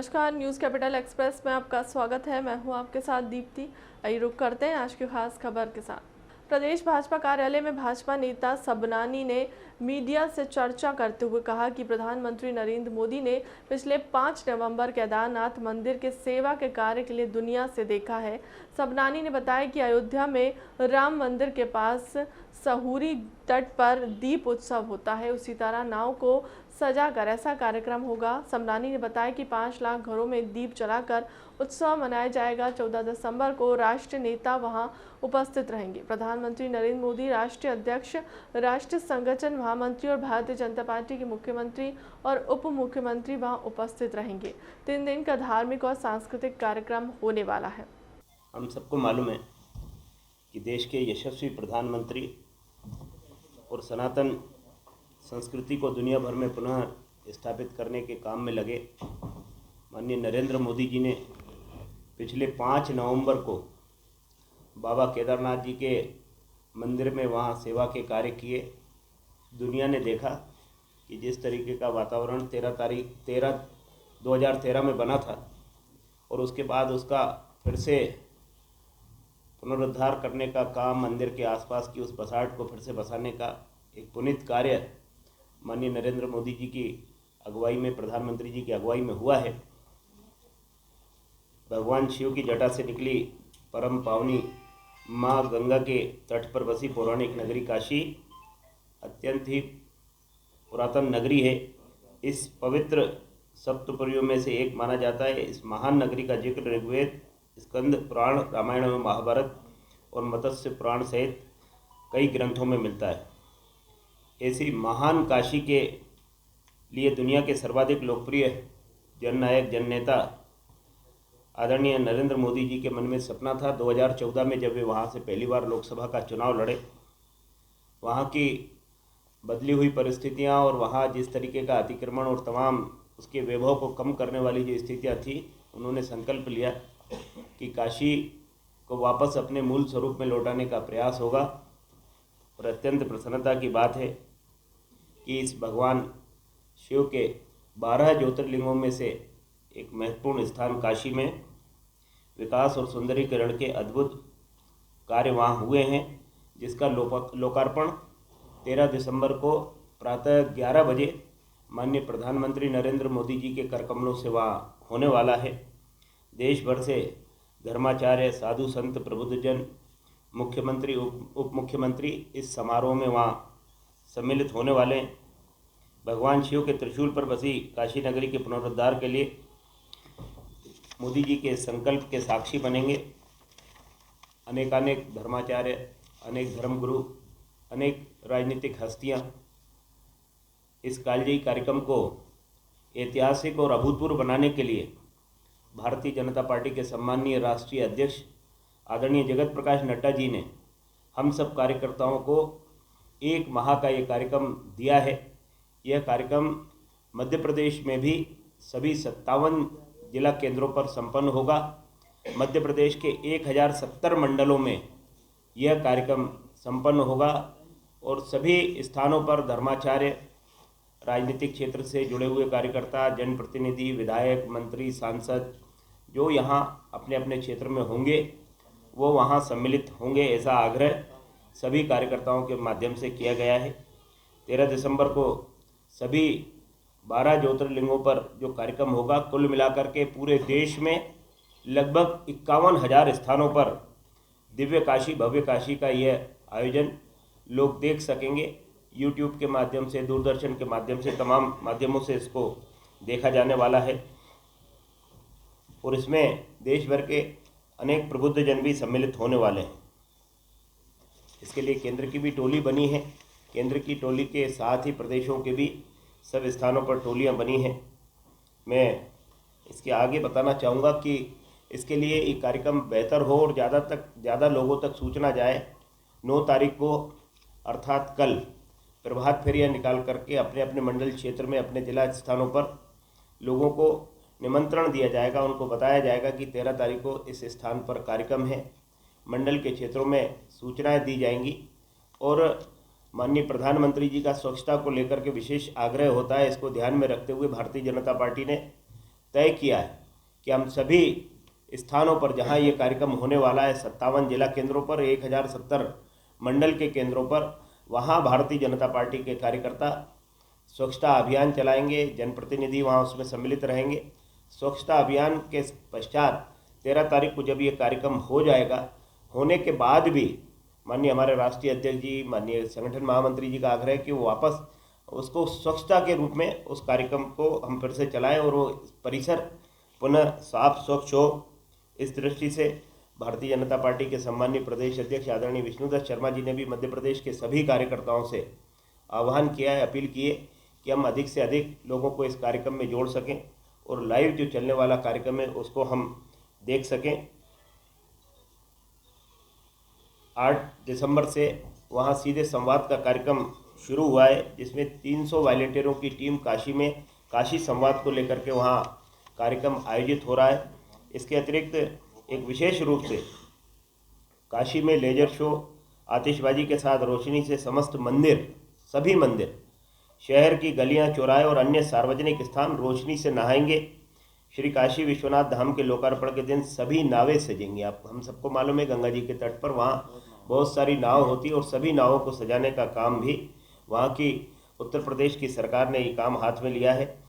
नमस्कार, news capital express में आपका स्वागत है। मैं हूं आपके साथ दीप्ति। आइए रुक करते हैं आज की खास खबर के साथ। प्रदेश भाजपा कार्यालय में भाजपा नेता सबनानी ने मीडिया से चर्चा करते हुए कहा कि प्रधानमंत्री नरेंद्र मोदी ने पिछले 5 नवंबर केदारनाथ मंदिर के सेवा के कार्य के लिए दुनिया से देखा है। सबनानी ने बताया कि अयोध्या में राम मंदिर के पास सहूरी तट पर दीप उत्सव होता है, उसी तरह नाव को सजाकर ऐसा कार्यक्रम होगा। सबनानी ने बताया कि 5 लाख घरों में दीप जलाकर उत्सव मनाया जाएगा। 14 दिसंबर को राष्ट्रीय नेता वहां उपस्थित रहेंगे। प्रधानमंत्री नरेंद्र मोदी, राष्ट्रीय अध्यक्ष, राष्ट्रीय संगठन महामंत्री और भारतीय जनता पार्टी के मुख्यमंत्री और उप मुख्यमंत्री वहां उपस्थित रहेंगे। 3 दिन का धार्मिक और सांस्कृतिक कार्यक्रम होने वाला है। हम सबको मालूम है कि देश के यशस्वी प्रधानमंत्री और सनातन संस्कृति को दुनिया भर में पुनः स्थापित करने के काम में लगे माननीय नरेंद्र मोदी जी ने पिछले 5 नवंबर को बाबा केदारनाथ जी के मंदिर में वहाँ सेवा के कार्य किए। दुनिया ने देखा कि जिस तरीके का वातावरण 13/13/2013 में बना था और उसके बाद उसका फिर से पुनरुद्धार करने का काम, मंदिर के आसपास की उस बसाहट को फिर से बसाने का एक पुनीत कार्य माननीय नरेंद्र मोदी जी की अगुवाई में, प्रधानमंत्री जी की अगुवाई में हुआ है। भगवान शिव की जटा से निकली परम पावनी माँ गंगा के तट पर बसी पौराणिक नगरी काशी अत्यंत ही पुरातन नगरी है। इस पवित्र सप्तपुरियों में से एक माना जाता है। इस महान नगरी का जिक्र ऋग्वेद, स्कंद पुराण, रामायण एवं महाभारत और मत्स्य पुराण सहित कई ग्रंथों में मिलता है। ऐसी महान काशी के लिए दुनिया के सर्वाधिक लोकप्रिय जननायक, जननेता आदरणीय नरेंद्र मोदी जी के मन में सपना था 2014 में, जब वे वहाँ से पहली बार लोकसभा का चुनाव लड़े। वहाँ की बदली हुई परिस्थितियाँ और वहाँ जिस तरीके का अतिक्रमण और तमाम उसके वैभव को कम करने वाली जो स्थितियाँ थी, उन्होंने संकल्प लिया कि काशी को वापस अपने मूल स्वरूप में लौटाने का प्रयास होगा। और अत्यंत प्रसन्नता की बात है कि इस भगवान शिव के 12 ज्योतिर्लिंगों में से एक महत्वपूर्ण स्थान काशी में विकास और सुंदरीकरण के अद्भुत कार्य वहाँ हुए हैं, जिसका लोकार्पण 13 दिसंबर को प्रातः 11 बजे माननीय प्रधानमंत्री नरेंद्र मोदी जी के कर कमलों से वहाँ होने वाला है। देश भर से धर्माचार्य, साधु संत, प्रबुद्धजन, मुख्यमंत्री, उप मुख्यमंत्री इस समारोह में वहाँ सम्मिलित होने वाले हैं। भगवान शिव के त्रिशूल पर बसी काशी नगरी के पुनरुद्धार के लिए मोदी जी के संकल्प के साक्षी बनेंगे। अनेकानेक धर्माचार्य, अनेक धर्मगुरु, अनेक राजनीतिक हस्तियाँ इस कालजयी कार्यक्रम को ऐतिहासिक और अभूतपूर्व बनाने के लिए भारतीय जनता पार्टी के सम्माननीय राष्ट्रीय अध्यक्ष आदरणीय जगत प्रकाश नड्डा जी ने हम सब कार्यकर्ताओं को 1 माह का ये कार्यक्रम दिया है। यह कार्यक्रम मध्य प्रदेश में भी सभी 57 जिला केंद्रों पर संपन्न होगा। मध्य प्रदेश के 1070 मंडलों में यह कार्यक्रम संपन्न होगा और सभी स्थानों पर धर्माचार्य, राजनीतिक क्षेत्र से जुड़े हुए कार्यकर्ता, जनप्रतिनिधि, विधायक, मंत्री, सांसद जो यहाँ अपने अपने क्षेत्र में होंगे वो वहाँ सम्मिलित होंगे, ऐसा आग्रह सभी कार्यकर्ताओं के माध्यम से किया गया है। 13 दिसंबर को सभी 12 ज्योतिर्लिंगों पर जो कार्यक्रम होगा, कुल मिलाकर के पूरे देश में लगभग 51,000 स्थानों पर दिव्य काशी, भव्य काशी का यह आयोजन लोग देख सकेंगे। यूट्यूब के माध्यम से, दूरदर्शन के माध्यम से, तमाम माध्यमों से इसको देखा जाने वाला है और इसमें देश भर के अनेक प्रबुद्ध जन भी सम्मिलित होने वाले हैं। इसके लिए केंद्र की भी टोली बनी है। केंद्र की टोली के साथ ही प्रदेशों के भी सब स्थानों पर टोलियां बनी हैं। मैं इसके आगे बताना चाहूँगा कि इसके लिए ये कार्यक्रम बेहतर हो और ज़्यादा लोगों तक सूचना जाए। 9 तारीख को अर्थात कल प्रभात फेरियाँ निकाल करके अपने अपने मंडल क्षेत्र में, अपने जिला स्थानों पर लोगों को निमंत्रण दिया जाएगा। उनको बताया जाएगा कि 13 तारीख को इस स्थान पर कार्यक्रम है। मंडल के क्षेत्रों में सूचनाएं दी जाएंगी और माननीय प्रधानमंत्री जी का स्वच्छता को लेकर के विशेष आग्रह होता है। इसको ध्यान में रखते हुए भारतीय जनता पार्टी ने तय किया है कि हम सभी स्थानों पर जहां ये कार्यक्रम होने वाला है, 57 जिला केंद्रों पर, 1070 मंडल के केंद्रों पर, वहां भारतीय जनता पार्टी के कार्यकर्ता स्वच्छता अभियान चलाएंगे। जनप्रतिनिधि वहां उसमें सम्मिलित रहेंगे। स्वच्छता अभियान के पश्चात 13 तारीख को जब ये कार्यक्रम हो जाएगा, होने के बाद भी माननीय हमारे राष्ट्रीय अध्यक्ष जी, माननीय संगठन महामंत्री जी का आग्रह है कि वो वापस उसको स्वच्छता के रूप में उस कार्यक्रम को हम फिर से चलाएं और वो परिसर पुनः साफ स्वच्छ हो। इस दृष्टि से भारतीय जनता पार्टी के सम्मानीय प्रदेश अध्यक्ष आदरणीय विष्णुदत्त शर्मा जी ने भी मध्य प्रदेश के सभी कार्यकर्ताओं से आह्वान किया है, अपील की है कि हम अधिक से अधिक लोगों को इस कार्यक्रम में जोड़ सकें और लाइव जो चलने वाला कार्यक्रम है उसको हम देख सकें। 8 दिसंबर से वहां सीधे संवाद का कार्यक्रम शुरू हुआ है, जिसमें 300 वॉलंटियरों की टीम काशी में काशी संवाद को लेकर के वहां कार्यक्रम आयोजित हो रहा है। इसके अतिरिक्त एक विशेष रूप से काशी में लेजर शो, आतिशबाजी के साथ रोशनी से समस्त मंदिर, सभी मंदिर, शहर की गलियां, चौराहे और अन्य सार्वजनिक स्थान रोशनी से नहाएंगे। श्री काशी विश्वनाथ धाम के लोकार्पण के दिन सभी नावें सजेंगी। आप हम सबको मालूम है गंगा जी के तट पर वहाँ बहुत सारी नाव होती है और सभी नावों को सजाने का काम भी वहाँ की उत्तर प्रदेश की सरकार ने ये काम हाथ में लिया है।